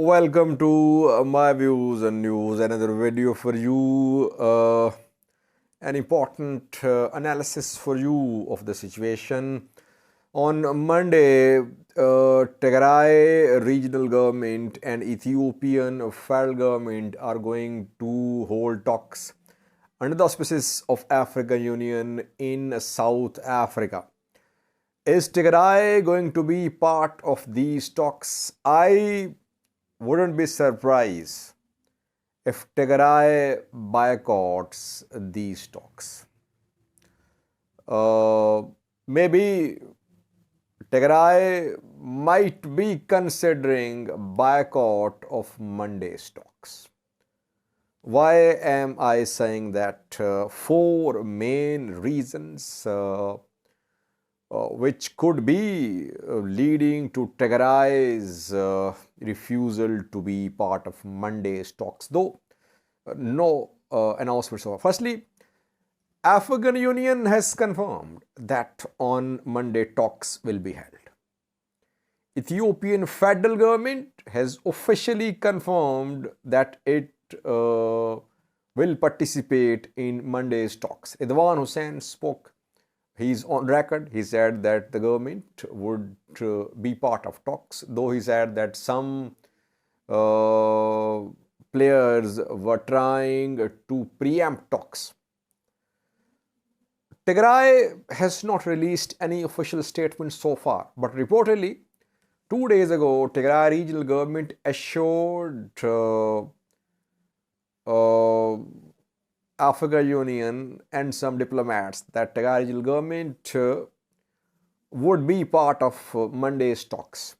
Welcome to my views and news, another video for you, an important analysis for you of the situation. On Monday, Tigray regional government and Ethiopian federal government are going to hold talks under the auspices of African Union in South Africa. Is Tigray going to be part of these talks? I wouldn't be surprised if Tigray boycotts these talks. Maybe Tigray might be considering boycott of Monday's talks. Why am I saying that? Four main reasons which could be leading to Tigray's refusal to be part of Monday's talks, though no announcements so far. Firstly, African Union has confirmed that on Monday talks will be held. Ethiopian federal government has officially confirmed that it will participate in Monday's talks. Edwan Hussein spoke. He's on record. He said that the government would be part of talks, though he said that some players were trying to preempt talks. Tigray has not released any official statement so far, but reportedly, 2 days ago, Tigray regional government assured African Union and some diplomats that Tigray regional government would be part of Monday's talks.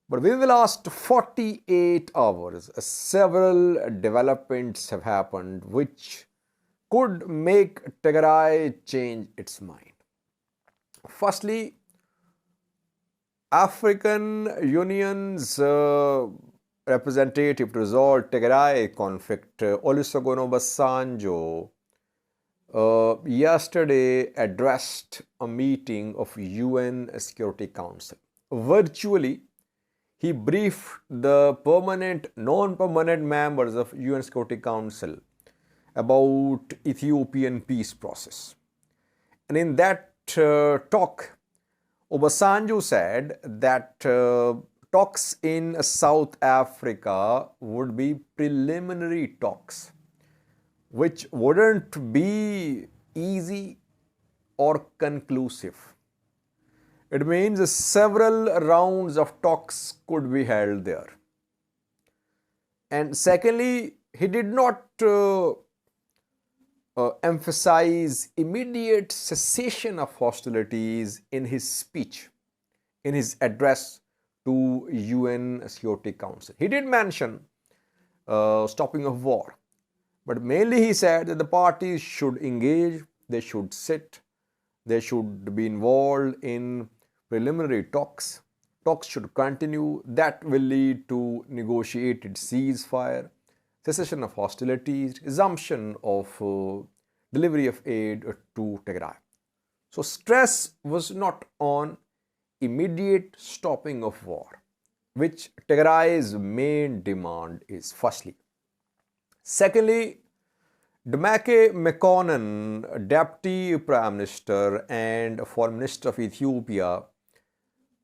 But within the last 48 hours, several developments have happened which could make Tigray change its mind. Firstly, African Union's representative to resolve Tigray conflict, Olusegun Obasanjo, yesterday addressed a meeting of UN Security Council. Virtually, he briefed the permanent, non-permanent members of UN Security Council about Ethiopian peace process. And in that talk, Obasanjo said that talks in South Africa would be preliminary talks, which wouldn't be easy or conclusive. It means several rounds of talks could be held there. And secondly, he did not emphasize immediate cessation of hostilities in his speech, in his address to UN Security Council. He did mention stopping of war, but mainly he said that the parties should engage, they should sit, they should be involved in preliminary talks. Talks should continue. That will lead to negotiated ceasefire, cessation of hostilities, resumption of delivery of aid to Tigray. So stress was not on immediate stopping of war, which Tigray's main demand is, firstly. Secondly, Demeke Mekonnen, Deputy Prime Minister and Foreign Minister of Ethiopia,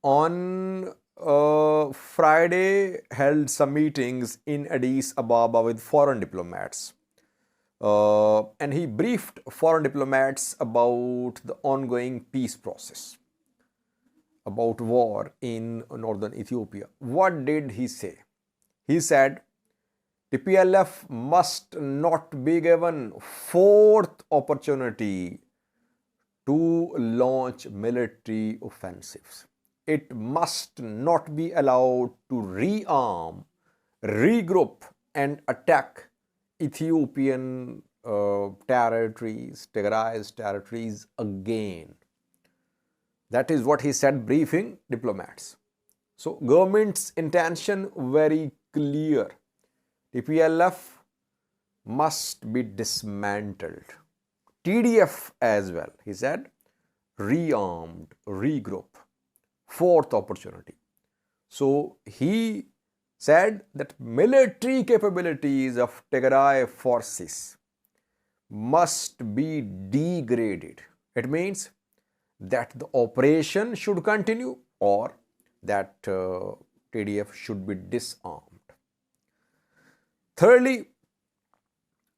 on Friday held some meetings in Addis Ababa with foreign diplomats. And he briefed foreign diplomats about the ongoing peace process, about war in northern Ethiopia. What did he say? He said, TPLF must not be given fourth opportunity to launch military offensives. It must not be allowed to rearm, regroup and attack Ethiopian territories, Tigray's territories again. That is what he said briefing diplomats. So government's intention very clear. TPLF must be dismantled. TDF as well, he said, rearmed, regroup, fourth opportunity. So he said that military capabilities of Tigray forces must be degraded. It means that the operation should continue or that TDF should be disarmed. Thirdly,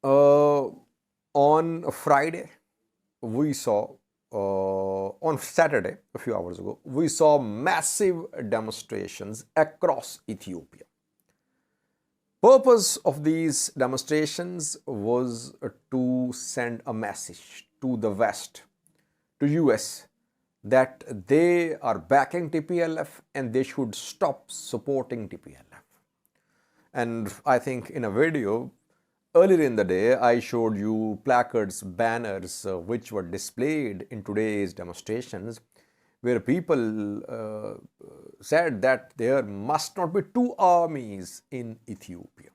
on Friday, we saw, on Saturday, a few hours ago, we saw massive demonstrations across Ethiopia. Purpose of these demonstrations was to send a message to the West, to US, that they are backing TPLF and they should stop supporting TPLF. And I think in a video earlier in the day, I showed you placards, banners which were displayed in today's demonstrations, where people said that there must not be two armies in Ethiopia.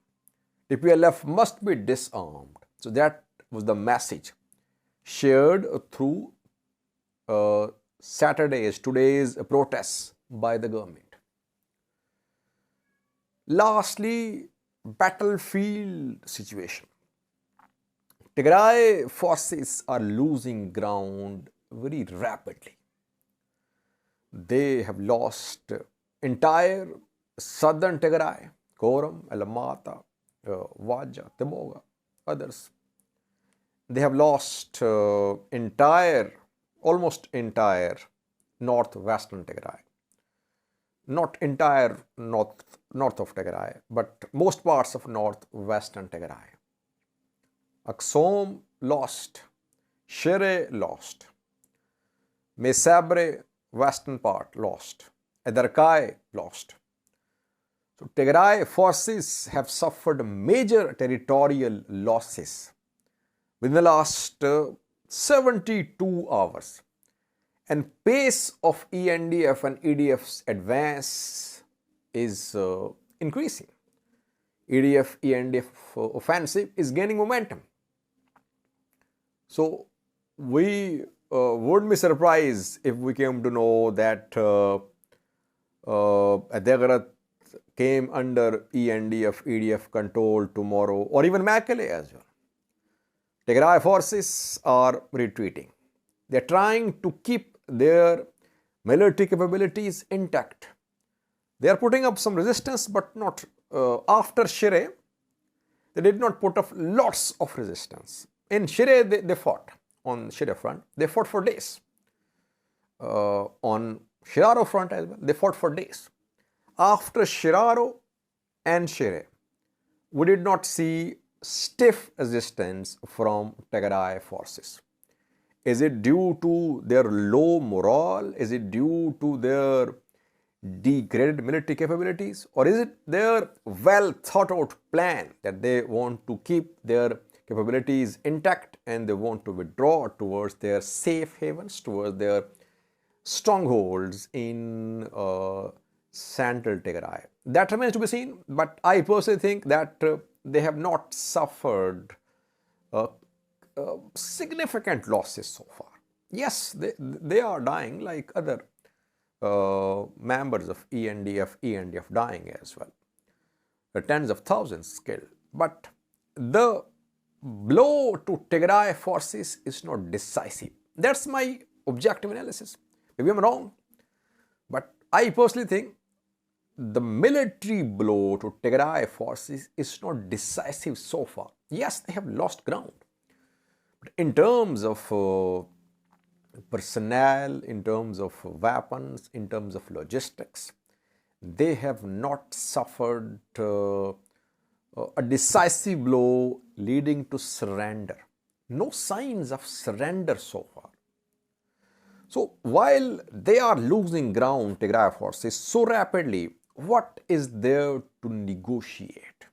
TPLF must be disarmed. So that was the message shared through today's protests by the government. Lastly, battlefield situation. Tigray forces are losing ground very rapidly. They have lost entire southern Tigray, Koram, Alamata, Vaja, Timoga, others. They have lost almost entire northwestern Tigray. Not entire north of Tigray, but most parts of northwestern Tigray. Axom lost, Shere lost, Mesabre western part lost, Adarkai lost. So Tigray forces have suffered major territorial losses within the last 72 hours. And pace of ENDF and EDF's advance is increasing. EDF, ENDF offensive is gaining momentum. So we wouldn't be surprised if we came to know that Adegrat came under ENDF, EDF control tomorrow, or even Mekelle as well. Tigray forces are retreating. They are trying to keep their military capabilities intact. They are putting up some resistance, but not after Shire. They did not put up lots of resistance. In Shire, they fought on Shire front. They fought for days. On Shiraro front as well, they fought for days. After Shiraro and Shire, we did not see stiff resistance from Tigray forces. Is it due to their low morale? Is it due to their degraded military capabilities? Or is it their well thought out plan that they want to keep their capabilities intact and they want to withdraw towards their safe havens, towards their strongholds in central Tigray? That remains to be seen, but I personally think that they have not suffered significant losses so far. Yes, they are dying like other members of ENDF dying as well. Tens of thousands killed. But the blow to Tigray forces is not decisive. That's my objective analysis. Maybe I'm wrong, but I personally think the military blow to Tigray forces is not decisive so far. Yes, they have lost ground. In terms of personnel, in terms of weapons, in terms of logistics, they have not suffered a decisive blow leading to surrender. No signs of surrender so far. So while they are losing ground, Tigray forces, so rapidly, what is there to negotiate?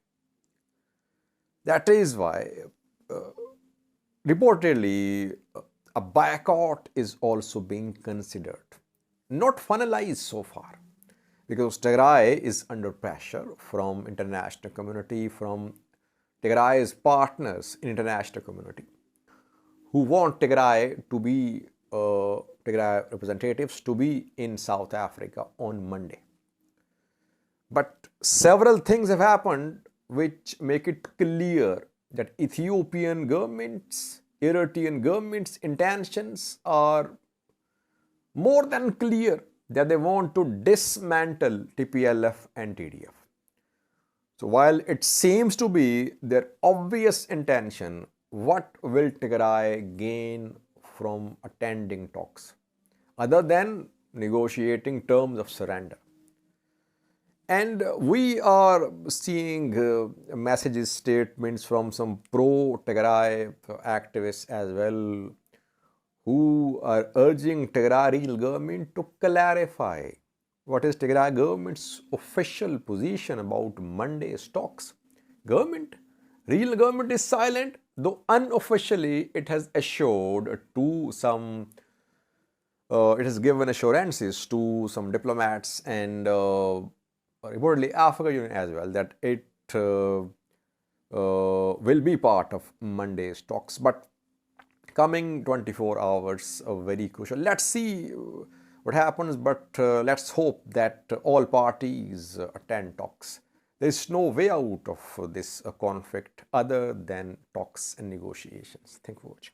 That is why reportedly, a boycott is also being considered. Not finalized so far, because Tigray is under pressure from international community, from Tigray's partners in international community, who want Tigray to be, Tigray representatives to be in South Africa on Monday. But several things have happened which make it clear that Eritrean government's intentions are more than clear, that they want to dismantle TPLF and TDF. So while it seems to be their obvious intention, what will Tigray gain from attending talks other than negotiating terms of surrender? And we are seeing messages, statements from some pro-Tigray activists as well, who are urging Tigray regional government to clarify what is Tigray government's official position about Monday's talks. Regional government is silent, though unofficially it has assured to some, it has given assurances to some diplomats and reportedly African Union as well, that it will be part of Monday's talks. But coming 24 hours are very crucial. Let's see what happens, but let's hope that all parties attend talks. There is no way out of this conflict other than talks and negotiations. Thank you for watching.